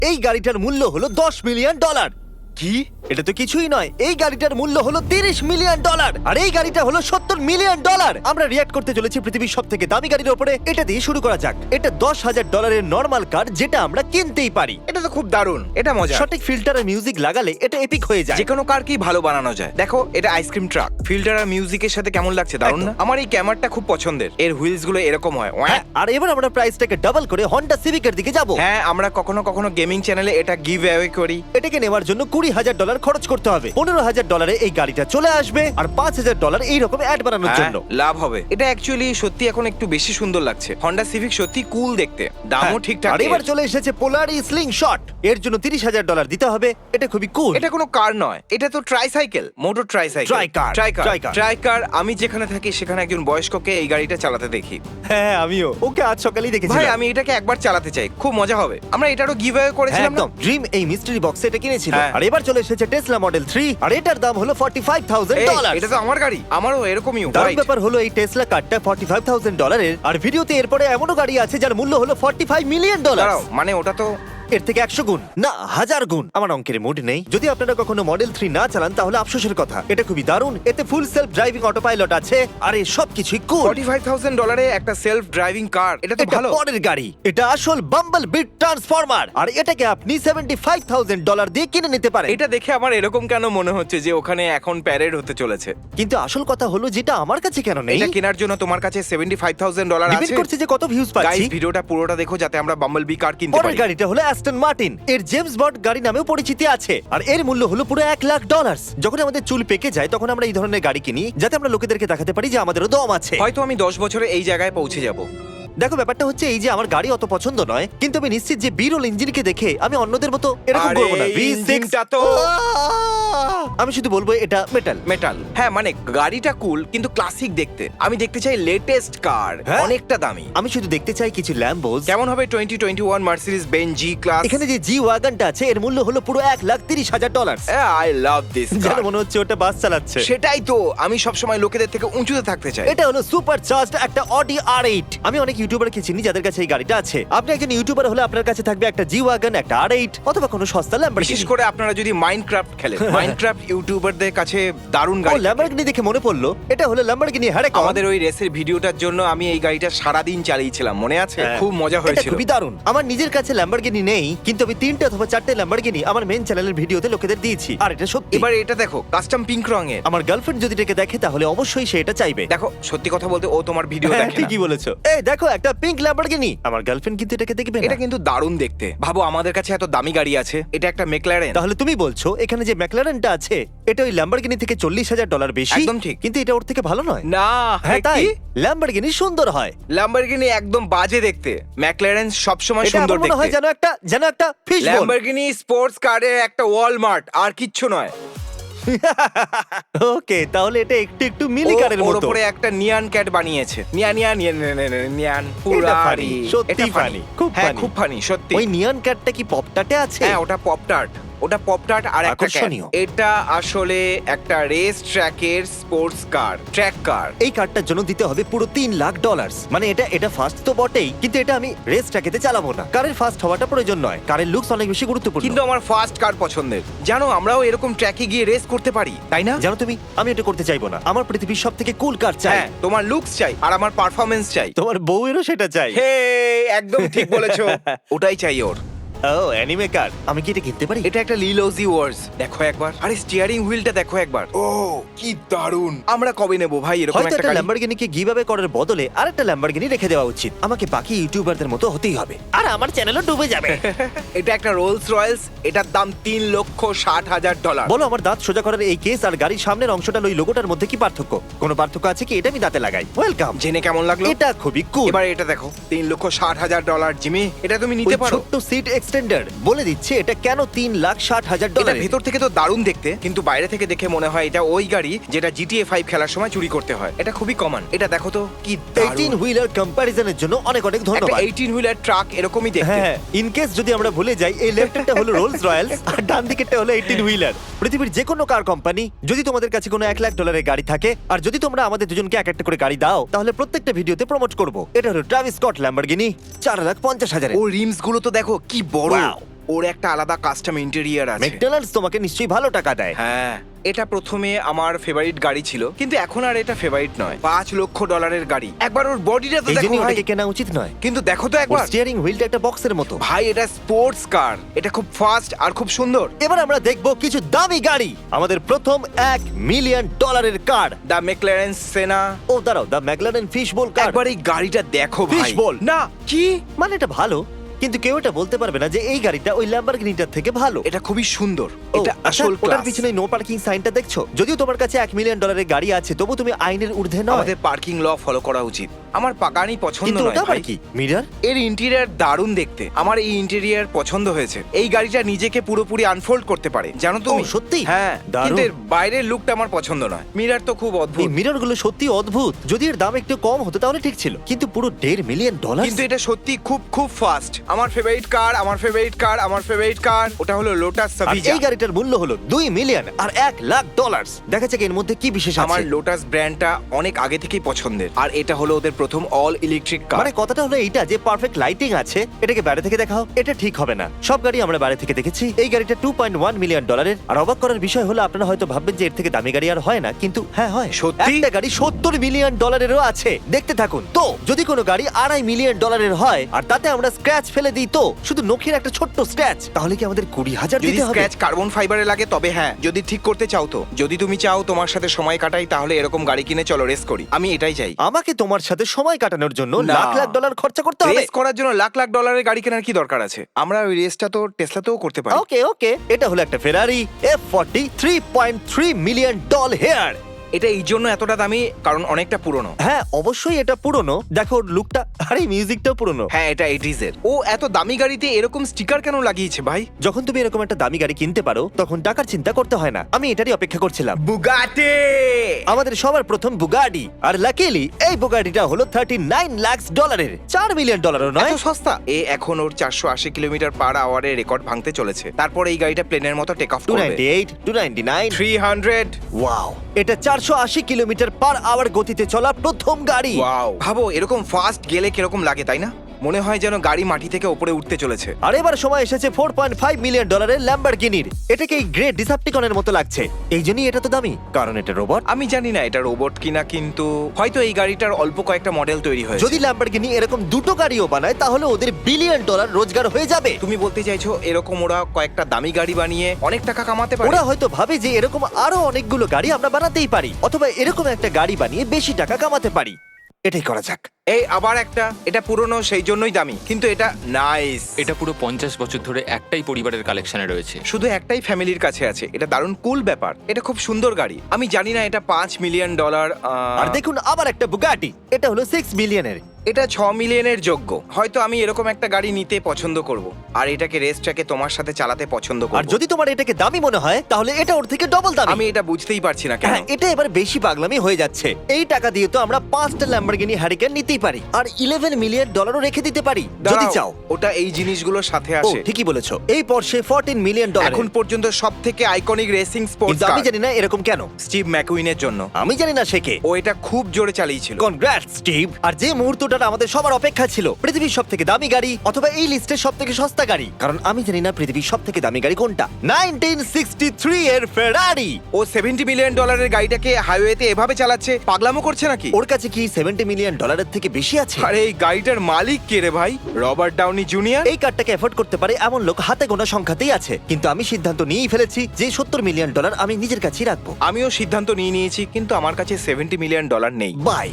এই গাড়িটার মূল্য হলো $10 মিলিয়ন। কি? এটা তো কিছুই নয়, এই গাড়িটার মূল্য হলো $30 মিলিয়ন, আর এই গাড়িটা হলো $70 মিলিয়ন। আমরা রিয়াক্ট করতে চলেছি পৃথিবীর সব থেকে দামি গাড়ির উপরে। এটা দিয়ে শুরু করা যাক। এটা $10,000 নর্মাল কার, যেটা আমরা কিনতেই পারি। এটা তো খুব দারুণ, এটা মজা। সঠিক ফিল্টার আর মিউজিক লাগালে এটা এপিক হয়ে যায়। যে কোনো কারকেই ভালো বানানো যায়। দেখো, এটা আইসক্রিম ট্রাক, ফিল্টার আর মিউজিকের সাথে কেমন লাগছে, দারুণ না? আমার এই ক্যামেরাটা খুব পছন্দের। এর হুইলস গুলো এরকম হয়। হ্যাঁ, আর এবার আমরা প্রাইসটাকে ডাবল করে হন্ডা সিভিকের দিকে যাব। হ্যাঁ, আমরা কখনো কখনো গেমিং চ্যানেলে এটা গিভ অ্যাওয়ে করি। এটাকে নেওয়ার জন্য $20,000 খরচ করতে হবে। $15,000 এই গাড়িটা চলে আসবে, আর $5,000 এইরকম অ্যাড বানানোর জন্য। লাভ হবে। এটা অ্যাকচুয়ালি সত্যি এখন একটু বেশি সুন্দর লাগছে। হন্ডা সিভিক সত্যি কুল দেখতে, দামও ঠিকঠাক। আর এবার চলে এসেছে পোলারি স্লিংশট। এর জন্য $30,000 দিতে হবে। এটা খুবই কুল। এটা কোনো কার নয়, এটা তো tricycle, motor tricycle. Tricar, Tricar। ট্রাইকার। আমি যেখানে থাকি সেখানে একজন বয়স্ককে এই গাড়িটা চালাতে দেখি। হ্যাঁ, আমিও ওকে আজ সকালেই দেখেছি। ভাই, আমি এটাকে একবার চালাতে চাই, খুব মজা হবে। আমরা এটারও গিভ অ্যাওয়ে করেছিলাম না? একদম। ড্রিম এই মিস্ট্রি বক্সে এটা কিনেছিল। হ্যাঁ। আর এবার চলে এসেছে টেসলা মডেল 3, আর এটার দাম হলো $45,000। এটা তো আমার গাড়ি, আমারও এরকমই। দারুণ ব্যাপার হলো এই টেসলা কারটা $45,000 এর, আর ভিডিওতে এরপরে এমনও গাড়ি আছে যার মূল্য হলো $45 মিলিয়ন। দাঁড়াও, মানে ওটা তো এর থেকে 100 গুণ না 1000 গুণ। আমার অঙ্কের মুড নেই। যদি আপনারা কখনো মডেল 3 না চালান তাহলে আফসোসের কথা। এটা খুবই দারুণ। এতে ফুল সেলফ ড্রাইভিং অটো পাইলট আছে, আর এই সবকিছুই কুল। $45,000 একটা সেলফ ড্রাইভিং কার, এটা তো এটা ভালো। পরের গাড়ি। এটা আসল বাম্বল বিট ট্রান্সফরমার, আর এটাকে আপনি $75,000 দিয়ে কিনে নিতে পারেন। এটা দেখে আমার এরকম কেন মনে হচ্ছে যে ওখানে এখন প্যারেড হতে চলেছে? কিন্তু আসল কথা হলো যেটা আমার কাছে কেন নেই। এটা কেনার জন্য তোমার কাছে $75,000 ডিপেন্ড আছে। করছে যে কত ভিউজ পাচ্ছি। গাইস, ভিডিওটা পুরোটা দেখো যাতে আমরা বাম্বলবি কার কিনতে পরের পারি। গাড়িটা হলো অ্যাস্টন মার্টিন। এর জেমস বন্ড গাড়ি নামেও পরিচিতি আছে, আর এর মূল্য হলো পুরো $1,00,000। যখন আমাদের চুল পেকে যায় তখন আমরা এই ধরনের গাড়ি কিনি, যাতে আমরা লোকেদেরকে দেখাতে পারি যে আমাদেরও দম আছে। হয়তো আমি 10 বছরে এই জায়গায় পৌঁছে যাব। দেখো, ব্যাপারটা হচ্ছে এই যে আমার গাড়ি অত পছন্দ নয়, কিন্তু আমি নিশ্চিত যে বিরল ইঞ্জিনকে দেখে আমি অন্যদের মতো এরকম আরে, করব না। ইঞ্জিনটা তো আমি শুধু বলবো এটা মেটাল। মেটাল। হ্যাঁ, মানে গাড়িটা কুল কিন্তু ক্লাসিক দেখতে। আমি দেখতে চাই লেটেস্ট কার, হ্যাঁ। অনেকটা দামি। আমি শুধু দেখতে চাই কিছু ল্যাম্বোস। কেমন হবে 2021 মার্সিডিজ বেঞ্জ জি ক্লাস? এখানে যে জি ওয়াগনটা আছে এর মূল্য হলো পুরো $1,30,000। আই লাভ দিস যেন কার। মনে হচ্ছে ওটা বাস চালাচ্ছে। সেটাই তো, আমি সব সময় লোকেদের থেকে উঁচুতে থাকতে চাই। এটা হলো সুপার চার্জড একটা অডি R8। আমি অনেক ইউটিউবারকে চিনি যাদের কাছে এই গাড়িটা আছে। আপনি একজন ইউটিউবার হলে আপনার কাছে থাকবে একটা জি ওয়াগন, একটা R8, অথবা কোনো সস্তা বিশেষ ল্যাম্বরগিনি। করে আপনারা যদি মাইনক্রাফট খেলেন, মাইনক্রাফট ইউটিউবারদের কাছে দারুণ ও, গাড়ি। ল্যাম্বরগিনি দেখে মনে পড়লো, এটা হলো ল্যাম্বরগিনি হ্যারাকন। আমাদের ওই রেসের ভিডিওটার জন্য আমি এই গাড়িটা সারাদিন চালিয়েছিলাম, মনে আছে? হ্যাঁ। খুব মজা এটা হয়েছিল। খুবই দারুণ। আমার নিজের কাছে ল্যাম্বরগিনি নেই, কিন্তু আমি 3টে অথবা 4টে ল্যাম্বরগিনি আমার মেন চ্যানেলের ভিডিওতে লোকেদের দিয়েছি, আর এটা সত্যি। এবার এটা দেখো, কাস্টম পিঙ্ক রঙের। আমার গার্লফ্রেন্ড যদি এটাকে দেখে তাহলে অবশ্যই সে এটা চাইবে। দেখো, সত্যি কথা বলতে ও তোমার ভিডিও হ্যাঁ, দেখে না। ঠিকই বলেছো। এই দেখো, একটা পিঙ্ক ল্যাম্বরগিনি। আমার গার্লফ্রেন্ড কিন্তু এটাকে দেখবে না। এটা কিন্তু দারুণ দেখতে। ভাবো, আমাদের কাছে এত দামি গাড়ি আছে, এটা একটা মেকলারেন। তাহলে তুমি বলছো এখানে যে ম্যাকলারেনটা আছে এটা ওই ল্যাম্বরগিনি থেকে $40,000 বেশি? একদম ঠিক। কিন্তু এটা ওর থেকে ভালো নয়। না, হ্যাঁ, তাই ল্যাম্বরগিনি সুন্দর হয়। ল্যাম্বরগিনি একদম বাজে দেখতে, ম্যাকলারেন সবসময় এটা সুন্দর আমার মনে হয় দেখতে। যেন একটা ফিশ বোন। ল্যাম্বরগিনি স্পোর্টস কারের একটা ওয়ালমার্ট, আর কিচ্ছু নয়। ওকে, তাহলে এটা একটু একটু মিলি কারের ওর মতো। উপরে একটা নিয়ান ক্যাট বানিয়েছে। নিয়ান এটা funny, সত্যি এটা funny, খুব হ্যাঁ, funny। খুব ফানি সত্যি। ওই নিয়ন ক্যাটটা কি পপটাটে আছে? হ্যাঁ, ওটা পপটার্ট। আর একটা cat। আকর্ষণীয়। এটা আসলে একটা রেস ট্র্যাকের স্পোর্টস কার, ট্র্যাক কার। এই কারটার জন্য দিতে হবে পুরো $3,00,000। মানে এটা ফার্স্ট তো বটেই, কিন্তু এটা আমি রেস ট্র্যাকেতে চালাবো না। কারের ফার্স্ট হওয়াটা প্রয়োজন নয়, কারের লুকস অনেক বেশি গুরুত্বপূর্ণ। কিন্তু আমার ফার্স্ট কার পছন্দের। জানো, আমরাও এরকম ট্র্যাকে গিয়ে রেস করতে পারি, তাই না? জানো তুমি, আমি এটা করতে চাইবো না। আমার পৃথিবীর সব থেকে কুল কার চাই। হ্যাঁ, তোমার লুকস চাই আর আমার পারফরম্যান্স চাই। তোমার বউয়েরও সেটা চাই। হে, একদম ঠিক বলেছো। ওটাই চাই ওর। ও, অ্যানিমে কার। আমি কি এটা কিনতে পারি? এটা একটা লিলোজি ওয়ার্স, দেখো একবার। আরে স্টিয়ারিং হুইলটা দেখো একবার। ও, কি দারুণ। আমরা কবে নেব ভাই এরকম হয়তো একটা একটা গাড়ি? ল্যাম্বরগিনিকে গিভঅ্যাওয়ে করার বদলে আরেকটা ল্যাম্বরগিনি রেখে দেওয়া উচিত। আমাকে বাকি ইউটিউবারদের মতো হতেই হবে, আর আমার চ্যানেলও ডুবে যাবে। এটা একটা রোলস রয়েলস, এটার দাম $3,60,000। বলো, আমার দাঁত সোজা করার এই কেস আর গাড়ির সামনের অংশটার ওই লোগোটার মধ্যে কি পার্থক্য? কোনো পার্থক্য আছে কি? এটা আমি দাঁতে লাগাই। ওয়েলকাম। জেনে কেমন লাগলো? এটা খুবই কুল। এবার এটা দেখো, $3,60,000। জিমি, এটা তুমি নিতে ওই পারো। ছোট্ট সিট এক্সটেন্ডার বলে দিচ্ছে এটা কেন এটা $3,60,000। ভেতর থেকে তো দারুণ দেখতে, কিন্তু বাইরে থেকে দেখে মনে হয় এটা ওই গাড়ি যেটা GTA 5 খেলার সময় চুরি করতে হয়। এটা খুবই কমন। এটা দেখো তো কি 18 হুইলার কম্প্যারিজনের জন্য অনেক অনেক একটা ধন্যবাদ। 18 হুইলার ট্রাক এরকমই দেখতে। হ্যাঁ, ইন কেস যদি আমরা ভুলে যাই, এই লেফটেরটা হলো রোলস রয়্যালস আর ডান দিকেরটা হলো 18 হুইলার। পৃথিবীর যে কোনো কার কোম্পানি, যদি তোমাদের কাছে কোনো $1,00,000 গাড়ি থাকে আর যদি তোমরা আমাদের দুজনকে এক একটা করে গাড়ি দাও, তাহলে প্রত্যেকটা ভিডিওতে প্রমোট করব। এটা হলো ট্রাভিস স্কট ল্যাম্বরগিনি, $4,50,000। ও রিমস গুলো তো দেখো কি বড়। Wow! ওর একটা আলাদা কাস্টম ইন্টেরিয়ার আছে। ম্যাকডোনাল্ডস তোমাকে নিশ্চয়ই ভালো টাকা দেয়। হ্যাঁ, এটা প্রথমে আমার ফেভারিট গাড়ি ছিল, কিন্তু এখন আর এটা ফেভারিট নয়। $5 লক্ষ গাড়ি। একবার ওর বডিটা তো এই দেখো জন্যই ভাই। ওটাকে কেনা উচিত নয়। কিন্তু দেখো তো একবার, স্টিয়ারিং হুইলটা একটা বক্সের মতো। ভাই এটা স্পোর্টস কার, এটা খুব ফাস্ট আর খুব সুন্দর। এবার আমরা দেখবো কিছু দামি গাড়ি। আমাদের প্রথম $1 মিলিয়ন কার। দ্য ম্যাকলারেন সেনা। ও দাঁড়াও, দ্য ম্যাকলারেন ফিশ বোল কার। একবার এই গাড়িটা দেখো ভাই। Fishbowl। না কি, মানে এটা ভালো, কিন্তু কেউ এটা বলতে পারবে না যে এই গাড়িটা ওই ল্যাম্বরগিনিটার থেকে ভালো। এটা খুবই সুন্দর। ও, এটা আচ্ছা, আসল ওটার ক্লাস। পিছনে নো পার্কিং সাইনটা দেখছো? যদিও তোমার কাছে $1 মিলিয়ন গাড়ি আছে, তবু তুমি আইনের ঊর্ধ্বে নয়। আমাদের পার্কিং ল ফলো করা উচিত। আমার পাকানি পছন্দ কিন্তু নয় ওটা আবার ভাই। কি মিরর? এর ইন্টেরিয়র দারুণ দেখতে। আমার এই ইন্টেরিয়র পছন্দ হয়েছে। এই গাড়িটা নিজেকে পুরোপুরি আনফোল্ড করতে পারে, জানো তুমি? ও, সত্যি? হ্যাঁ, দারুণ। কিন্তু এর বাইরের লুকটা আমার পছন্দ নয়। মিরর তো খুব এই অদ্ভুত। মিরর গুলো সত্যি অদ্ভুত। যদি এর দাম একটু কম হতো তাহলে ঠিক ছিল, কিন্তু পুরো $1.5 মিলিয়ন। কিন্তু এটা সত্যি খুব খুব ফাস্ট। আমার ফেভারিট কার, আমার ফেভারিট কার, আমার ফেভারিট কার, ওটা হলো লোটাস আর সাভিজা। এই গাড়িটার মূল্য হলো $2 মিলিয়ন আর $1,00,000। দেখা যাক এর মধ্যে কি বিশেষ আমার আছে। লোটাস ব্র্যান্ডটা অনেক আগে থেকেই পছন্দের, আর এটা হলো ওদের প্রথম অল ইলেকট্রিক কার। মানে কথাটা হলো এইটা যে পারফেক্ট লাইটিং আছে। এটাকে বাইরে থেকে দেখাও, এটা ঠিক হবে না। সব গাড়ি আমরা বাইরে থেকে দেখেছি। এই গাড়িটা $2.1 মিলিয়ন। আর অবাক করার বিষয় হলো, আপনারা হয়তো ভাববেন যে এর থেকে দামি গাড়ি আর হয় না, কিন্তু হ্যাঁ হয়। সত্যি? একটা গাড়ি $70 মিলিয়ন আছে। দেখতে থাকুন। তো যদি কোনো গাড়ি $2.5 মিলিয়ন হয় আর তাতে আমরা স্ক্র্যাচ ফেলে দিই, তো শুধু নখের একটা ছোট্ট স্ক্র্যাচ, তাহলে কি আমাদের 20,000 যদি দিতে হবে? স্ক্র্যাচ কার্বন ফাইবারে লাগে তবে হ্যাঁ, যদি ঠিক করতে চাও তো। যদি তুমি চাও তোমার সাথে সময় কাটাই, তাহলে এরকম গাড়ি কিনে চলো রেস করি। আমি এটাই চাই। আমাকে তোমার সাথে সময় কাটানোর জন্য না। লাখ লাখ ডলার খরচা করতে হবে? রেস করার জন্য লাখ লাখ ডলারের গাড়ি কেনার কি দরকার আছে? আমরা ওই রেসটা তো টেসলাতেও করতে পারি। ওকে ওকে, এটা হলো একটা ফেরারি F40 $3.3 মিলিয়ন হেয়ার। এটা এই জন্য এতটা দামি কারণ অনেকটা পুরনো। হ্যাঁ অবশ্যই এটা পুরনো। দেখো ওর লুকটা, আরে মিউজিকটাও পুরনো। হ্যাঁ, এটা 80s এর। ও এত দামি গাড়িতে এরকম স্টিকার কেন লাগিয়েছে ভাই? যখন তুমি এরকম একটা দামি গাড়ি কিনতে পারো, তখন টাকার চিন্তা করতে হয় না। আমি এটারই অপেক্ষা করছিলাম। বুগাটি। আমাদের সবার প্রথম বুগাডি, আর লাকিলি এই বুগাডিটা হলো $39 লাখ $4 মিলিয়ন নয়। এত সস্তা। এখন ওর 480 কিলোমিটার পার আওয়ারের রেকর্ড ভাঙতে চলেছে। তারপর এই গাড়িটা প্লেনের মতো টেক অফ করবে। 298, 299, 300। ওয়াও! এটা 480 কিলোমিটার পার আওয়ার গতিতে চলা প্রথম গাড়ি। ওয়াও, ভাবো এরকম ফাস্ট গেলে কিরকম লাগে, তাই না? মনে হয় যেন গাড়ি মাটি থেকে উপরে উঠতে চলেছে। আর এবার সময় এসেছে $4.5 মিলিয়ন ল্যাম্বরগিনির। এটাকে এই গ্রেট ডিসেপ্টিকনের মতো লাগছে। এই জন্যই এটা তো দামি, কারণ এটা রোবট। আমি জানি না এটা রোবট কিনা, কিন্তু হয়তো এই গাড়িটার অল্প কয়েকটা মডেল তৈরি হয়েছে। যদি ল্যাম্বরগিনি এরকম দুটো গাড়িও বানায়, তাহলে ওদের $1 বিলিয়ন রোজগার হয়ে যাবে। তুমি বলতে চাইছো এরকম ওরা কয়েকটা দামি গাড়ি বানিয়ে অনেক টাকা কামাতে পারে? ওরা হয়তো ভাবে যে এরকম আরো অনেকগুলো গাড়ি আমরা বানাতেই পারি, অথবা এরকম একটা গাড়ি বানিয়ে বেশি টাকা কামাতে পারি। এটাই করা যাক। এই আবার একটা, এটা পুরনো সেই জন্যই দামি, কিন্তু এটা নাইস। এটা পুরো 50 বছর ধরে একটাই পরিবারের কালেকশনে রয়েছে। শুধু একটাই ফ্যামিলির কাছে আছে। এটা দারুণ কুল ব্যাপার। এটা খুব সুন্দর গাড়ি। আমি জানি না এটা $5 মিলিয়ন। আর দেখুন আবার একটা বুগাটি, এটা হলো 6 মিলিয়নের। এটা 6 মিলিয়নের যোগ্য। হয়তো আমি এরকম একটা গাড়ি নিতে পছন্দ করব, আর এটাকে রেসটাকে তোমার সাথে চালাতে পছন্দ আর করব। যদি তোমার এটাকে দামি মনে হয়, তাহলে এটা ওর থেকে ডবল দামি। আমি এটা বুঝতেই পারছি না কেন। হ্যাঁ, এটা এবার বেশি পাগলামি হয়ে যাচ্ছে। এই টাকা দিয়ে তো আমরা 5টা ল্যাম্বরগিনি হারিকেন নিতেই পারি, আর $11 মিলিয়ন রেখে দিতে পারি যদি দাঁড়াও, চাও। ওটা এই জিনিসগুলোর সাথে ও আসে। ঠিকই বলেছো। এই Porsche $14 মিলিয়ন। এখন পর্যন্ত সবথেকে আইকনিক রেসিং স্পোর্টস কিন্তু আমি কার জানি না এরকম কেন। স্টিভ ম্যাকুইনের জন্য। আমি জানি না সে কে। ও এটা খুব জোরে চালিয়েছিল। Congrats Steve. আর যে মুহূর্তটা আমাদের সবার অপেক্ষা ছিল, পৃথিবীর সবথেকে দামি গাড়ি অথবা এই লিস্টের সবথেকে সস্তা গাড়ি, কারণ আমি জানি না পৃথিবীর সবথেকে দামি গাড়ি কোনটা। 1963 এর ফেরারি। ও $70 মিলিয়ন গাড়িটাকে হাইওয়েতে এভাবে চালাচ্ছে, পাগলামো করছে নাকি? ওর কাছে কি $70 মিলিয়ন থেকে বেশি আছে? আরে এই গাড়িটার মালিক কে রে ভাই? Robert Downey junior? এই কারটাকে এফোর্ড করতে পারে এমন লোক হাতে গোনা সংখ্যাতেই আছে। কিন্তু আমি সিদ্ধান্ত নিয়েই ফেলেছি যে $70 মিলিয়ন আমি নিজের কাছেই রাখবো। আমিও সিদ্ধান্ত নিয়ে নিয়েছি, কিন্তু আমার কাছে $70 মিলিয়ন নেই। বাই।